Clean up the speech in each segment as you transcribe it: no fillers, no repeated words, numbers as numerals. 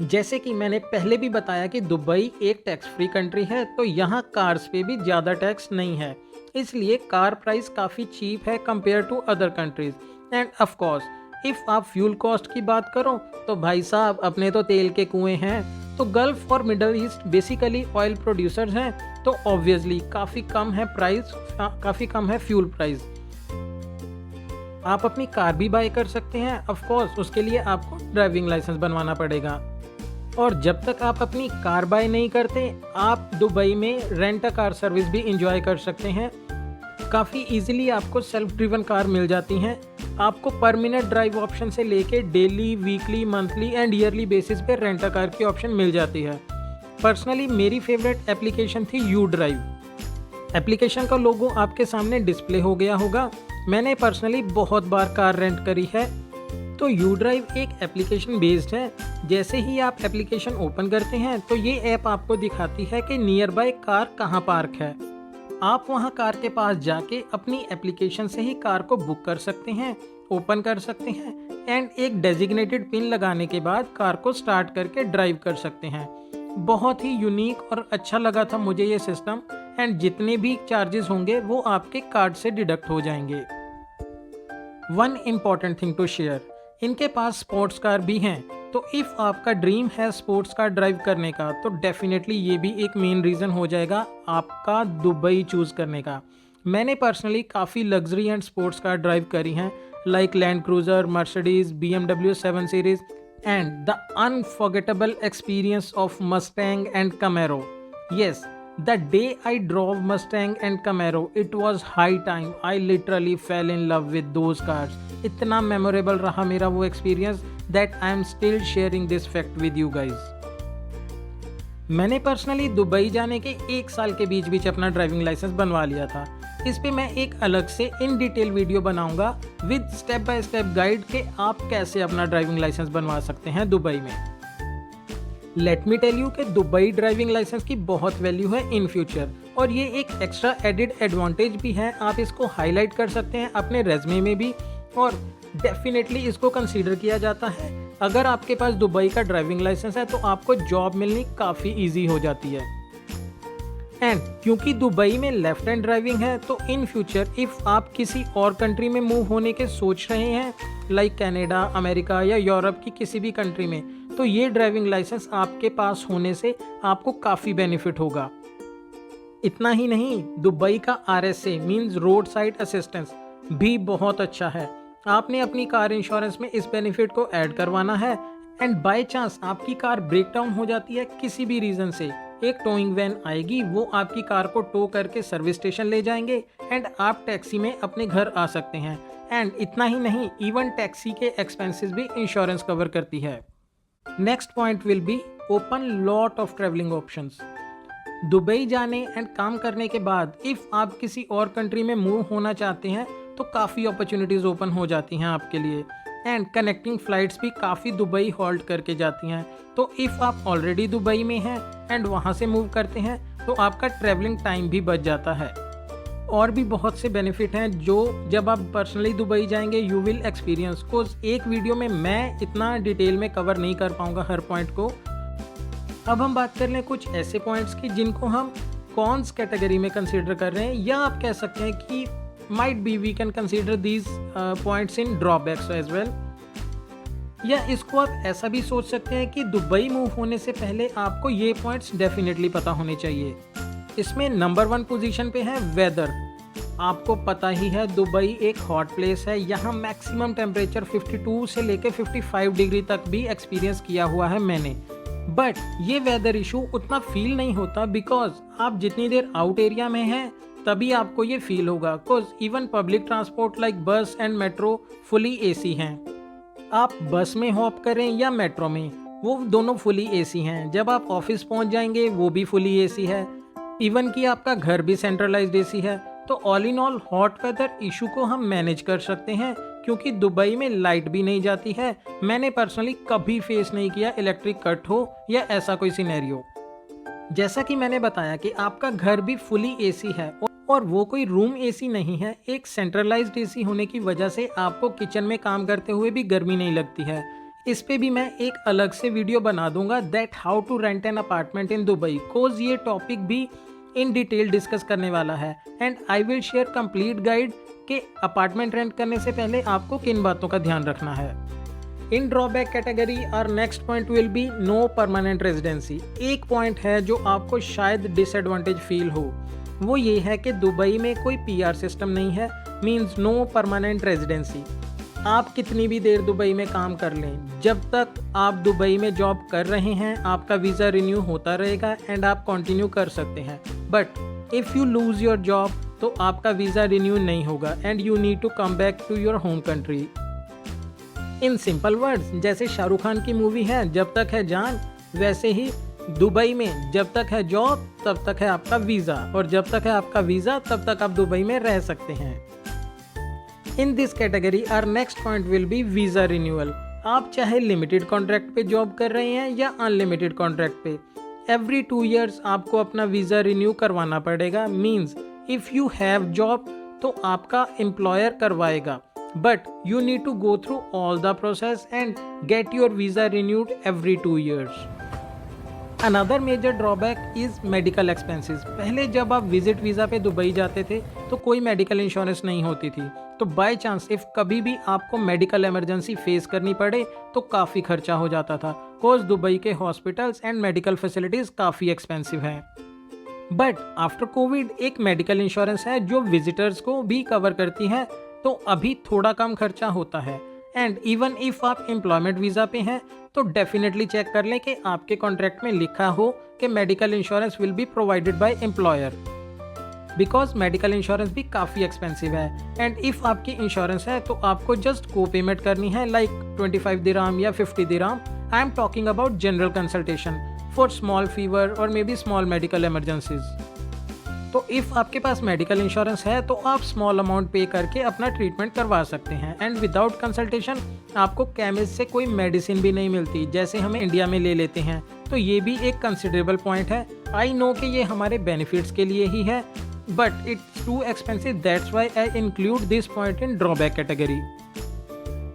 जैसे कि मैंने पहले भी बताया कि दुबई एक टैक्स फ्री कंट्री है, तो यहाँ कार्स पे भी ज़्यादा टैक्स नहीं है। इसलिए कार प्राइस काफ़ी चीप है compare to other countries. And of course if आप फ्यूल कॉस्ट की बात करो तो भाई साहब अपने तो तेल के कुएं हैं, तो गल्फ और middle east basically oil producers हैं, तो ऑब्वियसली काफ़ी कम है प्राइस, काफ़ी कम है फ्यूल प्राइस। आप अपनी कार भी बाय कर सकते हैं, ऑफ कोर्स उसके लिए आपको ड्राइविंग लाइसेंस बनवाना पड़ेगा। और जब तक आप अपनी कार बाय नहीं करते, आप दुबई में रेंट अ कार सर्विस भी इंजॉय कर सकते हैं। काफ़ी इजीली आपको सेल्फ ड्रिवन कार मिल जाती हैं। आपको पर मिनट ड्राइव ऑप्शन से लेके daily, weekly, monthly and yearly basis पे रेंट अ कार की ऑप्शन मिल जाती है। पर्सनली मेरी फेवरेट एप्लीकेशन थी यू ड्राइव। एप्लीकेशन का लोगो आपके सामने डिस्प्ले हो गया होगा। मैंने पर्सनली बहुत बार कार रेंट करी है। तो यू ड्राइव एक एप्लीकेशन बेस्ड है। जैसे ही आप एप्लीकेशन ओपन करते हैं तो ये ऐप आपको दिखाती है कि नियर बाय कार कहाँ पार्क है। आप वहाँ कार के पास जाके अपनी एप्लीकेशन से ही कार को बुक कर सकते हैं, ओपन कर सकते हैं एंड एक डेजिग्नेटेड पिन लगाने के बाद कार को स्टार्ट करके ड्राइव कर सकते हैं। बहुत ही यूनिक और अच्छा लगा था मुझे ये सिस्टम। एंड जितने भी चार्जेस होंगे वो आपके कार्ड से डिडक्ट हो जाएंगे। One important thing to share, इनके पास स्पोर्ट्स कार भी हैं। तो इफ़ आपका ड्रीम है स्पोर्ट्स कार ड्राइव करने का, तो डेफिनेटली ये भी एक मेन रीज़न हो जाएगा आपका दुबई चूज़ करने का। मैंने पर्सनली काफ़ी luxury and sports car drive करी हैं, like Land Cruiser, Mercedes, BMW 7 series and the unforgettable experience of Mustang and Camaro. Yes, the day I drove Mustang and Camaro, it was high time. I literally fell in love with those cars. इतना memorable रहा मेरा वो experience that I am still sharing this fact with you guys. मैंने personally Dubai जाने के 1 साल के बीच अपना ड्राइविंग लाइसेंस बनवा लिया था। इस पे मैं एक अलग से इन डिटेल वीडियो बनाऊंगा with step by step guide कि आप कैसे अपना ड्राइविंग लाइसेंस बनवा सकते हैं दुबई में। लेट मी टेल यू कि दुबई ड्राइविंग लाइसेंस की बहुत वैल्यू है इन फ्यूचर, और ये एक एक्स्ट्रा एडेड एडवांटेज भी है। आप इसको हाईलाइट कर सकते हैं अपने रेज्यूमे में भी, और डेफिनेटली इसको कंसीडर किया जाता है। अगर आपके पास दुबई का ड्राइविंग लाइसेंस है तो आपको जॉब मिलनी काफ़ी ईजी हो जाती है। एंड क्योंकि दुबई में लेफ्ट हैंड ड्राइविंग है, तो इन फ्यूचर इफ़ आप किसी और कंट्री में मूव होने के सोच रहे हैं, लाइक कनाडा, अमेरिका या यूरोप की किसी भी कंट्री में, तो ये ड्राइविंग लाइसेंस आपके पास होने से आपको काफ़ी बेनिफिट होगा। इतना ही नहीं, दुबई का RSA means road side assistance भी बहुत अच्छा है। आपने अपनी कार इंश्योरेंस में इस बेनिफिट को ऐड करवाना है। एंड बाय चांस आपकी कार ब्रेक डाउन हो जाती है किसी भी रीज़न से, एक टोइंग वैन आएगी, वो आपकी कार को टो करके सर्विस स्टेशन ले जाएंगे एंड आप टैक्सी में अपने घर आ सकते हैं। एंड इतना ही नहीं, इवन टैक्सी के एक्सपेंसेस भी इंश्योरेंस कवर करती है। Next point will be open lot of travelling options. Dubai जाने एंड काम करने के बाद इफ़ आप किसी और कंट्री में मूव होना चाहते हैं तो काफ़ी अपॉर्चुनिटीज़ ओपन हो जाती हैं आपके लिए। एंड कनेक्टिंग फ़्लाइट्स भी काफ़ी दुबई हॉल्ट करके जाती हैं। तो इफ़ आप ऑलरेडी दुबई में हैं एंड वहाँ से मूव करते हैं तो आपका ट्रैवलिंग टाइम भी बच जाता है। और भी बहुत से बेनिफिट हैं जो जब आप पर्सनली दुबई जाएंगे यू विल एक्सपीरियंस। को एक वीडियो में मैं इतना डिटेल में कवर नहीं कर पाऊँगा हर पॉइंट को। अब हम बात कर लें कुछ ऐसे पॉइंट्स की जिनको हम कॉन्स कैटेगरी में कंसीडर कर रहे हैं, या आप कह सकते हैं कि might be we can consider these points in drawbacks as well. या इसको आप ऐसा भी सोच सकते हैं कि दुबई मूव होने से पहले आपको ये पॉइंट्स डेफिनेटली पता होने चाहिए। इसमें नंबर 1 पोजीशन पे है वेदर। आपको पता ही है दुबई एक हॉट प्लेस है। यहाँ मैक्सिमम टेम्परेचर 52 से लेके 55 डिग्री तक भी एक्सपीरियंस किया हुआ है मैंने। बट ये वेदर इशू उतना फील नहीं होता बिकॉज आप जितनी देर आउट एरिया में हैं तभी आपको ये फील होगा। Because even public transport like बस एंड मेट्रो फुली AC हैं। आप बस में हॉप करें या मेट्रो में, वो दोनों फुली AC हैं। जब आप ऑफिस पहुंच जाएंगे वो भी फुली AC है। इवन कि आपका घर भी सेंट्रलाइज्ड AC है। तो all in all hot weather issue को हम मैनेज कर सकते हैं क्योंकि दुबई में लाइट भी नहीं जाती है। मैंने पर्सनली कभी फेस नहीं किया इलेक्ट्रिक कट हो या ऐसा कोई सिनेरियो। जैसा कि मैंने बताया कि आपका घर भी फुली AC है और वो कोई रूम AC नहीं है। एक सेंट्रलाइज्ड AC होने की वजह से आपको किचन में काम करते हुए भी गर्मी नहीं लगती है। इस पे भी मैं एक अलग से वीडियो बना दूंगा, that how to rent an apartment in Dubai, cause ये टॉपिक भी इन डिटेल डिस्कस करने वाला है। And I will share complete guide कि अपार्टमेंट रेंट करने से पहले आपको किन बातों का ध्यान रखना है। In drawback category are next point will be no permanent residency. एक पॉइंट है जो आपको शायद डिसएडवांटेज फील हो, वो ये है कि दुबई में कोई PR सिस्टम नहीं है, मींस नो परमानेंट रेजिडेंसी। आप कितनी भी देर दुबई में काम कर लें, जब तक आप दुबई में जॉब कर रहे हैं आपका वीज़ा रिन्यू होता रहेगा एंड आप कंटिन्यू कर सकते हैं। But if you lose your job तो आपका वीज़ा रिन्यू नहीं होगा and you need to come back to your home country. In simple words, जैसे शाहरुख खान की मूवी है जब तक है जान, वैसे ही दुबई में जब तक है जॉब तब तक है आपका वीज़ा, और जब तक है आपका वीज़ा तब तक आप दुबई में रह सकते हैं। In this category are next point will be visa renewal. आप चाहे लिमिटेड कॉन्ट्रैक्ट पे जॉब कर रहे हैं या अनलिमिटेड कॉन्ट्रैक्ट पे, एवरी 2 years आपको अपना वीज़ा रिन्यू करवाना पड़ेगा। Means if you have job तो आपका एम्प्लॉयर करवाएगा, but you need to go through all the process and get your visa renewed every 2 years। Another major drawback is medical expenses. पहले जब आप विजिट वीज़ा पे Dubai जाते थे तो कोई मेडिकल इंश्योरेंस नहीं होती थी, तो बाय चांस इफ़ कभी भी आपको मेडिकल इमरजेंसी फेस करनी पड़े तो काफ़ी खर्चा हो जाता था, कोज दुबई के हॉस्पिटल्स एंड मेडिकल फैसिलिटीज़ काफ़ी एक्सपेंसिव हैं। बट आफ्टर कोविड एक मेडिकल इंश्योरेंस है जो विजिटर्स को भी कवर करती है, तो अभी थोड़ा कम खर्चा होता है। एंड इवन इफ़ आप एम्प्लॉयमेंट वीज़ा पे हैं तो डेफिनेटली चेक कर लें कि आपके कॉन्ट्रैक्ट में लिखा हो कि medical insurance will be provided by employer, because medical insurance भी काफ़ी एक्सपेंसिव है। एंड इफ़ आपकी इंश्योरेंस है तो आपको जस्ट को पेमेंट करनी है, लाइक 25 दिराम या 50 dirham. I am talking about general consultation for small fever और maybe small medical emergencies. तो इफ़ आपके पास मेडिकल इंश्योरेंस है तो आप स्मॉल अमाउंट पे करके अपना ट्रीटमेंट करवा सकते हैं। एंड विदाउट कंसल्टेशन आपको केमिस्ट से कोई मेडिसिन भी नहीं मिलती, जैसे हमें इंडिया में ले लेते हैं। तो ये भी एक कंसिडरेबल पॉइंट है। आई नो कि ये हमारे बेनिफिट्स के लिए ही है, but it's too expensive, that's why I include this point in drawback category.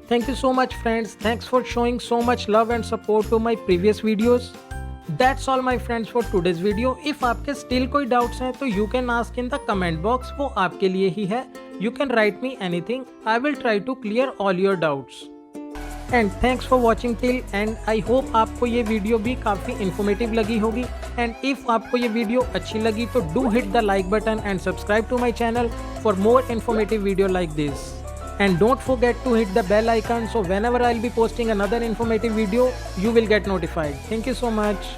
Thank you so much friends, thanks for showing so much love and support to my previous videos. That's all my friends for today's video. If आपके still कोई doubts हैं तो you can ask in the comment box, वो आपके लिए ही है। You can write me anything, I will try to clear all your doubts. And thanks for watching till end. I hope आपको ये वीडियो भी काफ़ी informative लगी होगी। And if आपको ये वीडियो अच्छी लगी तो do hit the like button and subscribe to my channel for more informative video like this. And don't forget to hit the bell icon so whenever I'll be posting another informative video, you will get notified. Thank you so much.